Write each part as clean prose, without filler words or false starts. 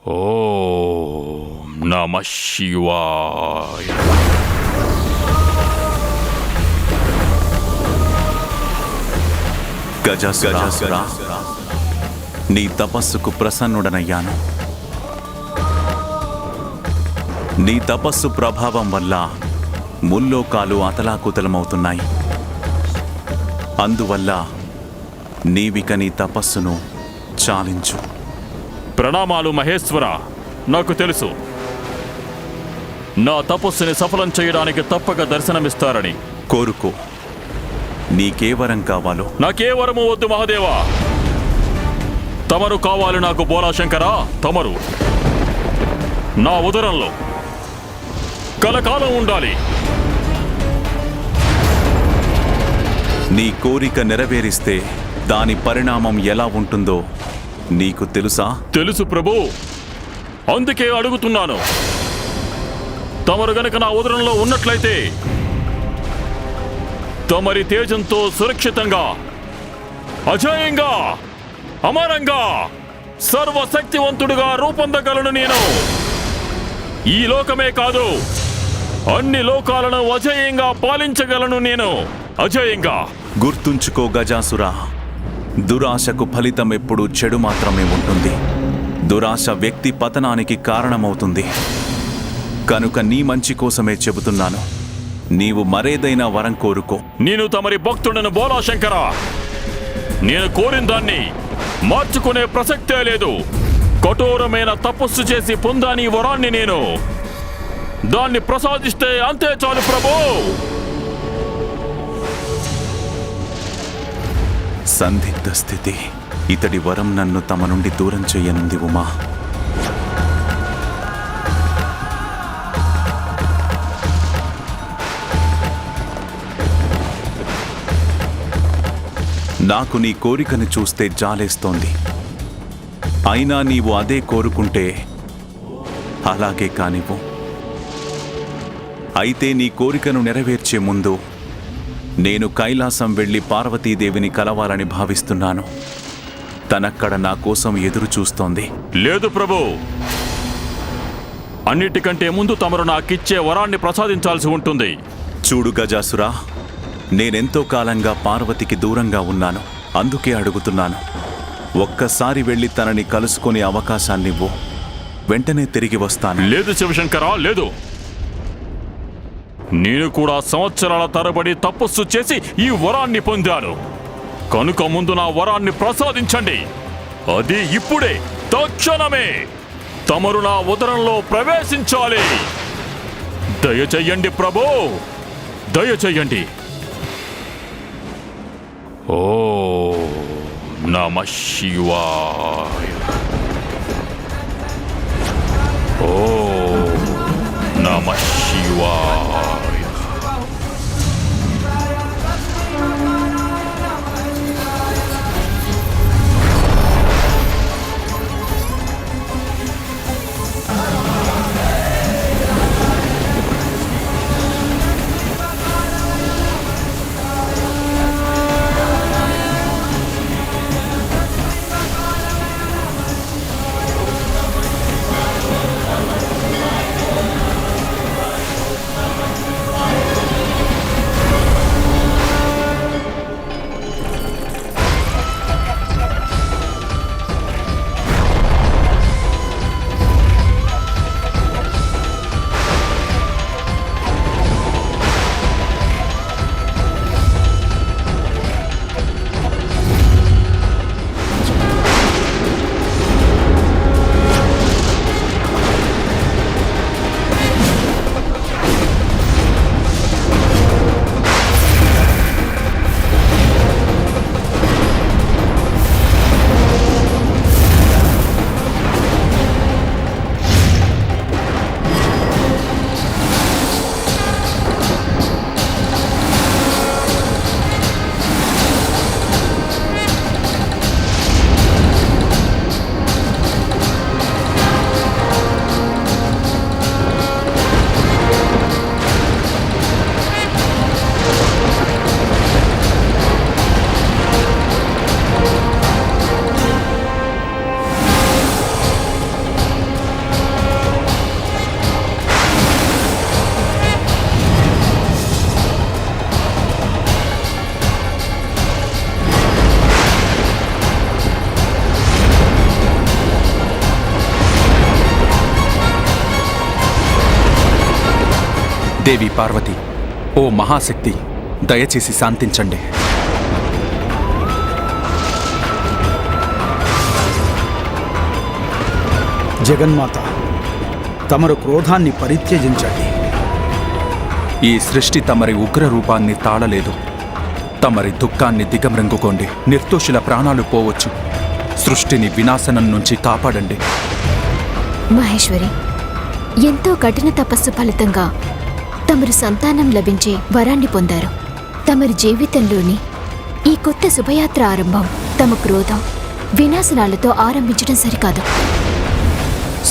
ఓం నమః శివాయ. గజాసురా, నీ తపస్సుకు ప్రసన్నుడనయ్యాను. నీ తపస్సు ప్రభావం వల్ల ముల్లోకాలు అతలాకుతలమవుతున్నాయి. అందువల్ల నీవిక నీ తపస్సును చాలించు. ప్రణామాలు మహేశ్వర. నాకు తెలుసు నా తపస్సుని సఫలం చేయడానికి తప్పక దర్శనమిస్తారని. కోరుకో, నీకే వరం కావాలో. నాకే వరము వద్దు మహాదేవా. తమరు కావాలి నాకు బోలాశంకరా. తమరు నా ఉదరంలో కలకాలం ఉండాలి. నీ కోరిక నెరవేరిస్తే దాని పరిణామం ఎలా ఉంటుందో నీకు తెలుసా? తెలుసు ప్రభు, అందుకే అడుగుతున్నాను. తమరు గనక నా ఉదరంలో ఉన్నట్లయితే తమరి తేజంతో సురక్షితంగా, అజేయంగా, అమరంగా, సర్వశక్తివంతుడుగా రూపొందగలను నేను. ఈ లోకమే కాదు, అన్ని లోకాలను అజేయంగా పాలించగలను నేను. అజేయంగా. గుర్తుంచుకో గజాసురా, దురాశకు ఫలితం ఎప్పుడూ చెడు మాత్రమే ఉంటుంది. దురాశ వ్యక్తి పతనానికి కారణమవుతుంది. కనుక నీ మంచి కోసమే చెబుతున్నాను. నీవు మరేదైనా వరం కోరుకో. నేను తమరి భక్తుడను బోలాశంకరా. నేను కోరిన దాన్ని మార్చుకునే ప్రసక్తే లేదు. కఠోరమైన తపస్సు చేసి పొందాని వరాన్ని నేను. దాన్ని ప్రసాదిస్తే అంతే చాలు ప్రభు. సందిగ్ధ స్థితి. ఇతడి వరం నన్ను తమ నుండి దూరం చెయ్యనుంది ఉమా. నాకు నీ కోరికను చూస్తే జాలేస్తోంది. అయినా నీవు అదే కోరుకుంటే అలాగే కానివ్వు. అయితే నీ కోరికను నెరవేర్చే ముందు నేను కైలాసం వెళ్లి పార్వతీదేవిని కలవాలని భావిస్తున్నాను. తనక్కడ నా కోసం ఎదురు చూస్తోంది. లేదు ప్రభు, అన్నిటికంటే ముందు తమరు నాకిచ్చే వరాన్ని ప్రసాదించాల్సి ఉంటుంది. చూడు గజాసురా, నేనెంతో కాలంగా పార్వతికి దూరంగా ఉన్నాను. అందుకే అడుగుతున్నాను. ఒక్కసారి వెళ్ళి తనని కలుసుకునే అవకాశాన్నివ్వు. వెంటనే తిరిగి వస్తాను. లేదు శివశంకరా, లేదు. నేను కూడా సంవత్సరాల తరబడి తపస్సు చేసి ఈ వరాన్ని పొందాను. కనుక ముందు నా వరాన్ని ప్రసాదించండి. అది ఇప్పుడే, తక్షణమే. తమరు నా ఉదరంలో ప్రవేశించాలి. దయచెయ్యండి ప్రభు, దయచెయ్యండి. ఓం నమః శివాయ. ఓం నమః శివాయ. దేవి పార్వతి, ఓ మహాశక్తి, దయచేసి శాంతించండి. జగన్మాత, తమరు క్రోధాన్ని పరిత్యజించండి. ఈ సృష్టి తమరి ఉగ్ర రూపాన్ని తాళలేదు. తమరి దుఃఖాన్ని దిగమ్రింగుకోండి. నిర్దోషుల ప్రాణాలు పోవచ్చు. సృష్టిని వినాశనం నుంచి కాపాడండి. మహేశ్వరి, ఎంతో కఠిన తపస్సు ఫలితంగా తమరు సంతానం లభించే వరాన్ని పొందారు. తమరి జీవితంలోని ఈ కొత్త శుభయాత్ర ఆరంభం తమ క్రోధం, వినాశనాలతో ఆరంభించడం సరికాదు.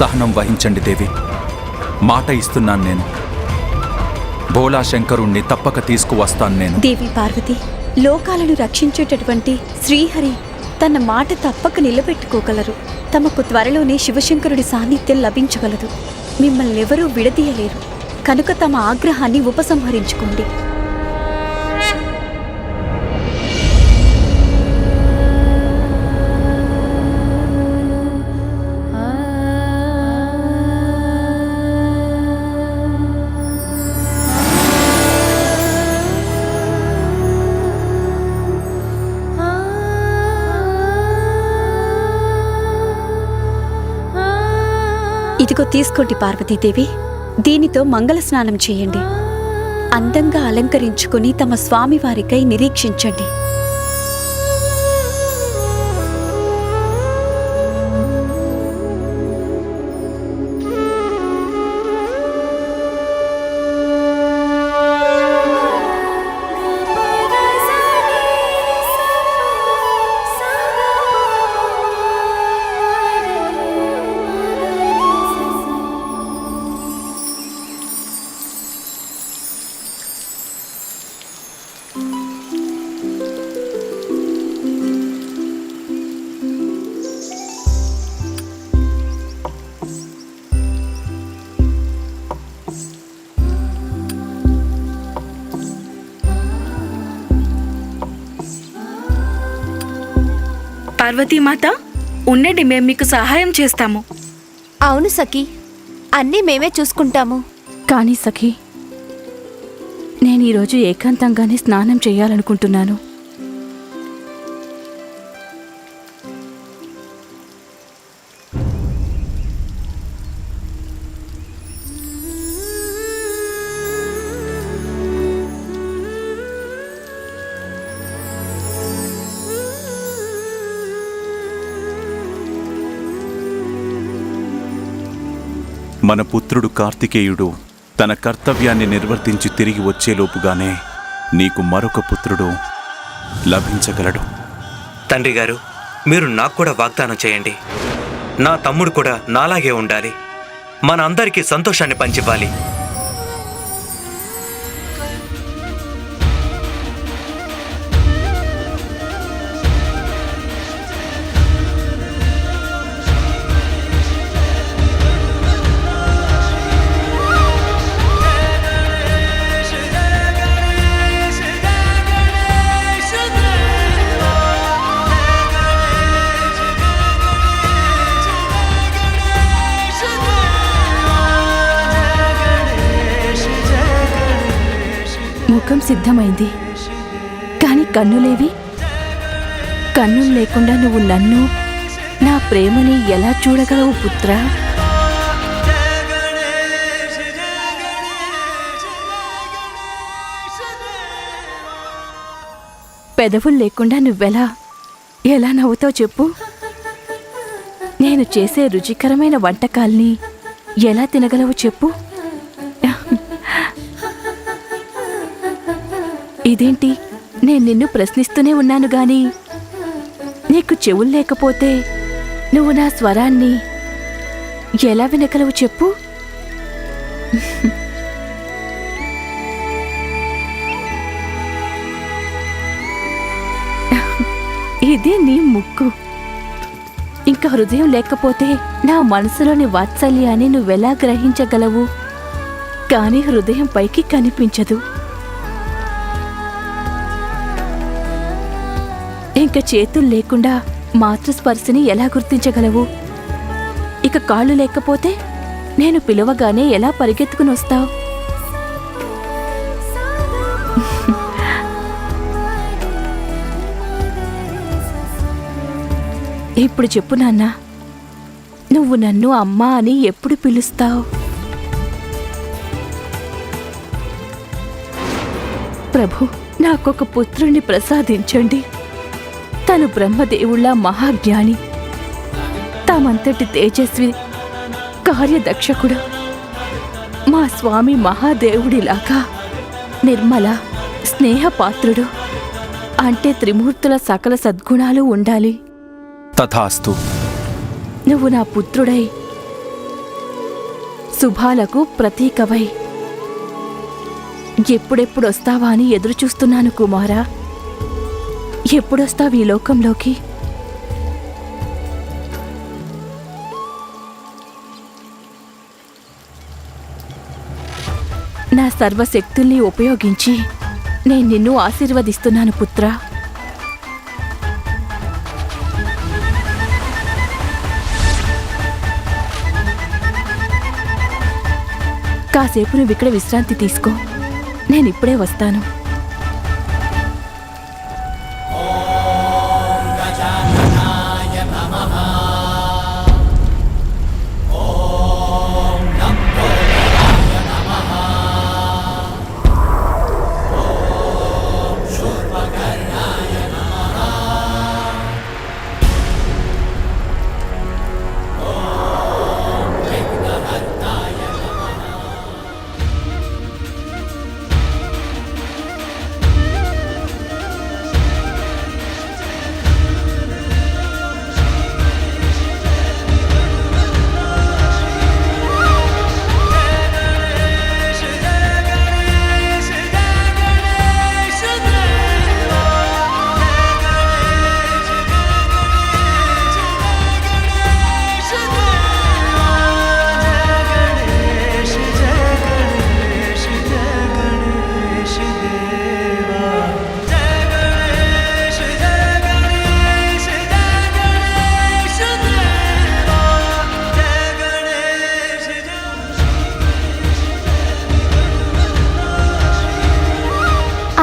సహనం వహించండి దేవి. మాట ఇస్తున్నాను నేను. భోలా శంకరుణ్ణి తప్పక తీసుకువస్తాను నేను. దేవి పార్వతి, లోకాలను రక్షించేటటువంటి శ్రీహరి తన మాట తప్పక నిలబెట్టుకోగలరు. తమకు త్వరలోనే శివశంకరుడి సాన్నిధ్యం లభించగలదు. మిమ్మల్ని ఎవరూ విడదీయలేరు. కనుక తమ ఆగ్రహాన్ని ఉపసంహరించుకోండి. ఇదిగో తీసుకోండి పార్వతీదేవి. దీనితో మంగళ స్నానం చేయండి. అందంగా అలంకరించుకుని తమ స్వామివారికై నిరీక్షించండి. పార్వతీమాత, ఉండండి, మేం మీకు సహాయం చేస్తాము. అవును సఖీ, అన్నీ మేమే చూసుకుంటాము. కానీ సఖీ, నేను ఈరోజు ఏకాంతంగానే స్నానం చేయాలనుకుంటున్నాను. మన పుత్రుడు కార్తికేయుడు తన కర్తవ్యాన్ని నిర్వర్తించి తిరిగి వచ్చేలోపుగానే నీకు మరొక పుత్రుడు లభించగలడు. తండ్రి గారు, మీరు నాకు కూడా వాగ్దానం చేయండి. నా తమ్ముడు కూడా నాలాగే ఉండాలి. మన అందరికీ సంతోషాన్ని పంచివ్వాలి. ముఖం సిద్ధమైంది, కాని కన్నులేవి? కన్నులు లేకుండా నువ్వు నన్ను, నా ప్రేమని ఎలా చూడగలవు పుత్రా? పెదవులు లేకుండా ఎలా నవ్వుతావు చెప్పు? నేను చేసే రుచికరమైన వంటకాల్ని ఎలా తినగలవు చెప్పు? ఇదేంటి, నేను నిన్ను ప్రశ్నిస్తూనే ఉన్నాను గాని నీకు చెవులు లేకపోతే నువ్వు నా స్వరాన్ని ఎలా వినగలవు చెప్పు? ఇది నీ ముక్కు. ఇంకా హృదయం లేకపోతే నా మనసులోని వాత్సల్యాన్ని నువ్వెలా గ్రహించగలవు? కానీ హృదయం పైకి కనిపించదు. ఇంకా చేతులు లేకుండా మాతృస్పర్శని ఎలా గుర్తించగలవు? ఇక కాళ్ళు లేకపోతే నేను పిలవగానే ఎలా పరిగెత్తుకుని వస్తావు? ఇప్పుడు చెప్పు నాన్న, నువ్వు నన్ను అమ్మా అని ఎప్పుడు పిలుస్తావు? ప్రభు, నాకొక పుత్రుణ్ణి ప్రసాదించండి. తను బ్రహ్మదేవుళ్ళ మహాజ్ఞాని, తామంతటి తేజస్వి, కార్యదక్షకుడు, మా స్వామి మహాదేవుడిలాగా నిర్మల, స్నేహపాత్రుడు, అంటే త్రిమూర్తుల సకల సద్గుణాలు ఉండాలి. తథాస్తు. నువ్వు నా పుత్రుడై శుభాలకు ప్రతీకవై ఎప్పుడెప్పుడొస్తావా అని ఎదురుచూస్తున్నాను కుమారా. ఎప్పుడొస్తావు ఈ లోకంలోకి? నా సర్వశక్తుల్ని ఉపయోగించి నేను నిన్ను ఆశీర్వదిస్తున్నాను పుత్రా. కాసేపు నువ్వు ఇక్కడ విశ్రాంతి తీసుకో, నేనిప్పుడే వస్తాను.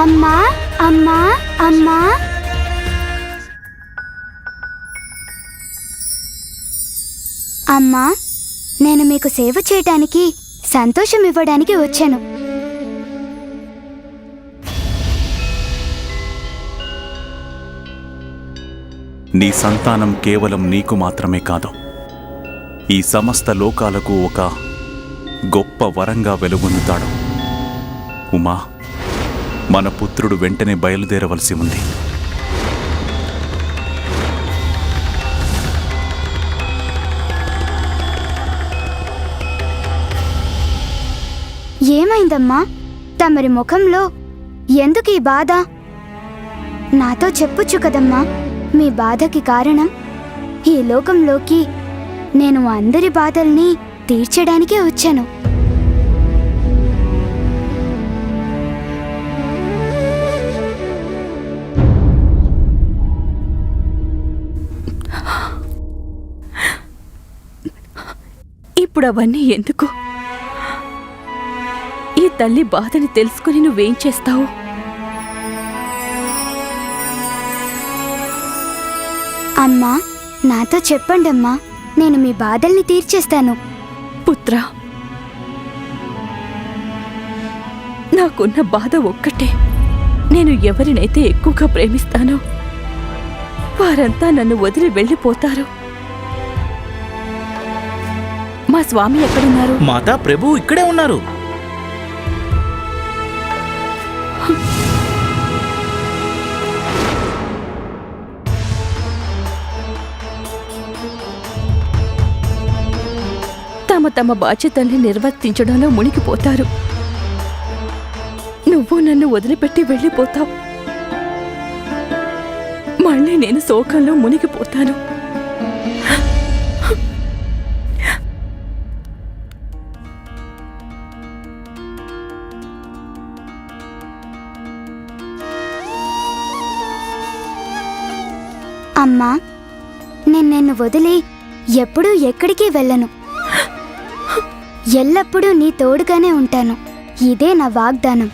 అమ్మా అమ్మా అమ్మా, అమ్మా, నేను మీకు సేవ చేయటానికి, సంతోషం ఇవ్వడానికి వచ్చాను. నీ సంతానం కేవలం నీకు మాత్రమే కాదు, ఈ సమస్త లోకాలకు ఒక గొప్ప వరంగా వెలుగొందుతాడు. ఉమా, మన పుత్రుడు వెంటనే బయలుదేరవలసి ఉంది. ఏమైందమ్మా? తమరి ముఖంలో ఎందుకు ఈ బాధ? నాతో చెప్పొచ్చు కదమ్మా మీ బాధకి కారణం. ఈ లోకంలోకి నేను అందరి బాధల్ని తీర్చడానికే వచ్చాను. ఇప్పుడు అవన్నీ ఎందుకు? ఈ తల్లి బాధని తెలుసుకుని నువ్వేం చేస్తావు? అమ్మా, నాతో చెప్పండమ్మా, నేను మీ బాధల్ని తీర్చేస్తాను. పుత్రా, నాకున్న బాధ ఒక్కటే. నేను ఎవరినైతే ఎక్కువగా ప్రేమిస్తానో వారంతా నన్ను వదిలి వెళ్ళిపోతారు. మా స్వామి ఎక్కడున్నారు? మాతా ప్రభు ఇక్కడే ఉన్నారు. తమ తమ బాధ్యతల్ని నిర్వర్తించడంలో మునిగిపోతారు. నువ్వు నన్ను వదిలిపెట్టి వెళ్ళిపోతావు. మళ్ళీ నేను శోకంలో మునిగిపోతాను. అమ్మా, నేను నిన్ను వదిలి ఎప్పుడూ ఎక్కడికి వెళ్ళను. ఎల్లప్పుడూ నీ తోడుగానే ఉంటాను. ఇదే నా వాగ్దానం.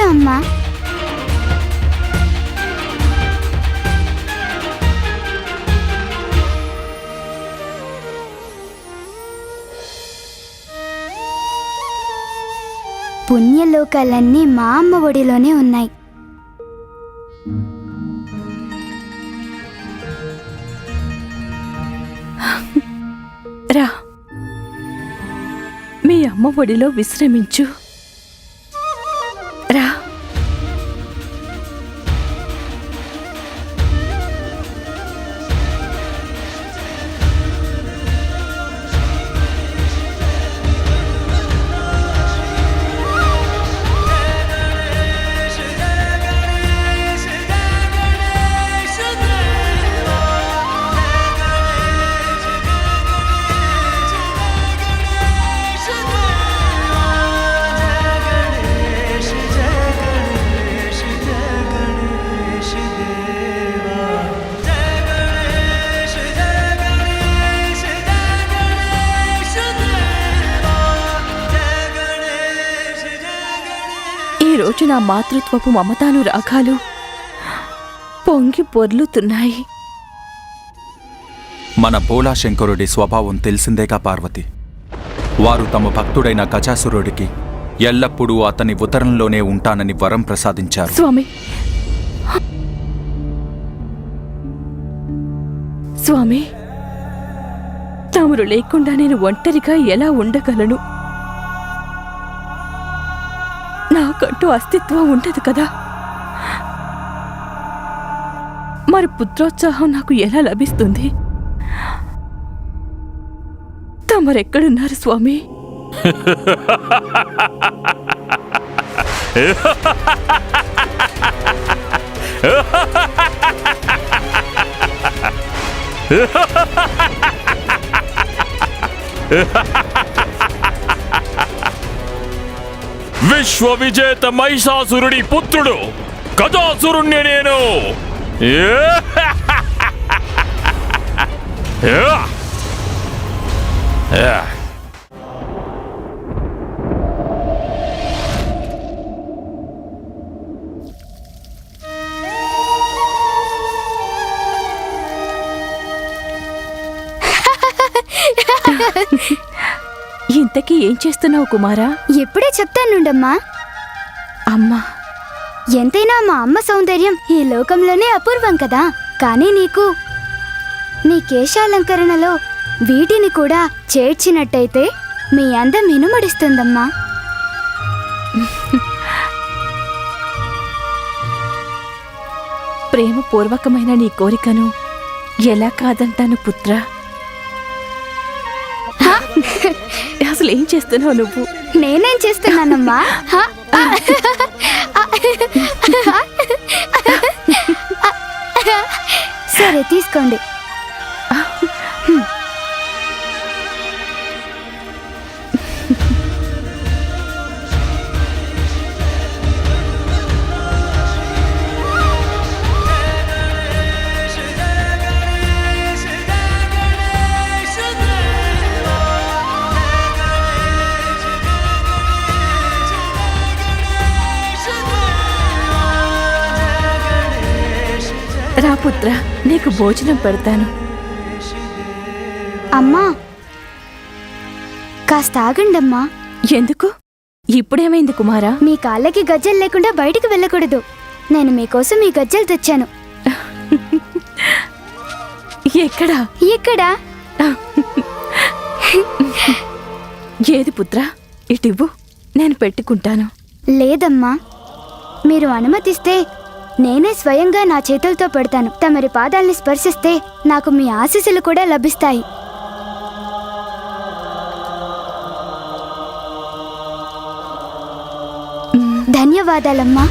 కూర్చో అమ్మా. పుణ్యలోకాలన్నీ మా అమ్మ ఒడిలోనే ఉన్నాయి. రా, మీ అమ్మ ఒడిలో విశ్రమించు. రా. ఈరోజు నా మాతృత్వపు మమతానురాగాలు పొంగి పొర్లుతున్నాయి. మన బోళాశంకరుడి స్వభావం తెలిసిందేగా పార్వతి. వారు తమ భక్తుడైన గజాసురుడికి ఎల్లప్పుడూ అతని ఉదరంలోనే ఉంటానని వరం ప్రసాదించారు. స్వామి, స్వామి, తమరు లేకుండా నేను ఒంటరిగా ఎలా ఉండగలను? నాకంటూ అస్తిత్వం ఉండదు కదా. మరి పుత్రోత్సాహం నాకు ఎలా లభిస్తుంది? తమరెక్కడున్నారు స్వామి? విశ్వ విజేత మహిషాసురుడి పుత్రుడు గజాసురుణ్ణి నేను. ఇంతకీ ఏం చేస్తున్నావు కుమారా? ఎప్పుడే చెప్తానుండమ్మా. అమ్మా, ఎంతైనా మా అమ్మ సౌందర్యం ఈ లోకంలోనే అపూర్వం కదా. కానీ నీకు నీ కేశాలంకరణలో వీటిని కూడా చేర్చినట్టయితే మీ అందం ఇనుమడిస్తుందమ్మా. ప్రేమపూర్వకమైన నీ కోరికను ఎలా కాదంటాను పుత్ర? అసలు ఏం చేస్తున్నావు నువ్వు? నేనేం చేస్తున్నానమ్మా? సరే తీసుకోండి. రా పుత్ర, నీకు భోజనం పెడతాను. అమ్మా కాస్త ఆగండమ్మా. ఎందుకు? ఇప్పుడేమైంది కుమారా? మీ కాళ్ళకి గజ్జలు లేకుండా బయటికి వెళ్ళకూడదు. నేను మీకోసం ఈ గజ్జలు తెచ్చాను. ఎక్కడా? ఎక్కడా? ఏది పుత్ర, ఇటివ్వు, నేను పెట్టుకుంటాను. లేదమ్మా, మీరు అనుమతిస్తే నేనే స్వయంగా నా చేతులతో పెడతాను. తమరి పాదాల్ని స్పర్శిస్తే నాకు మీ ఆశీస్సులు కూడా లభిస్తాయి. ధన్యవాదాలమ్మా.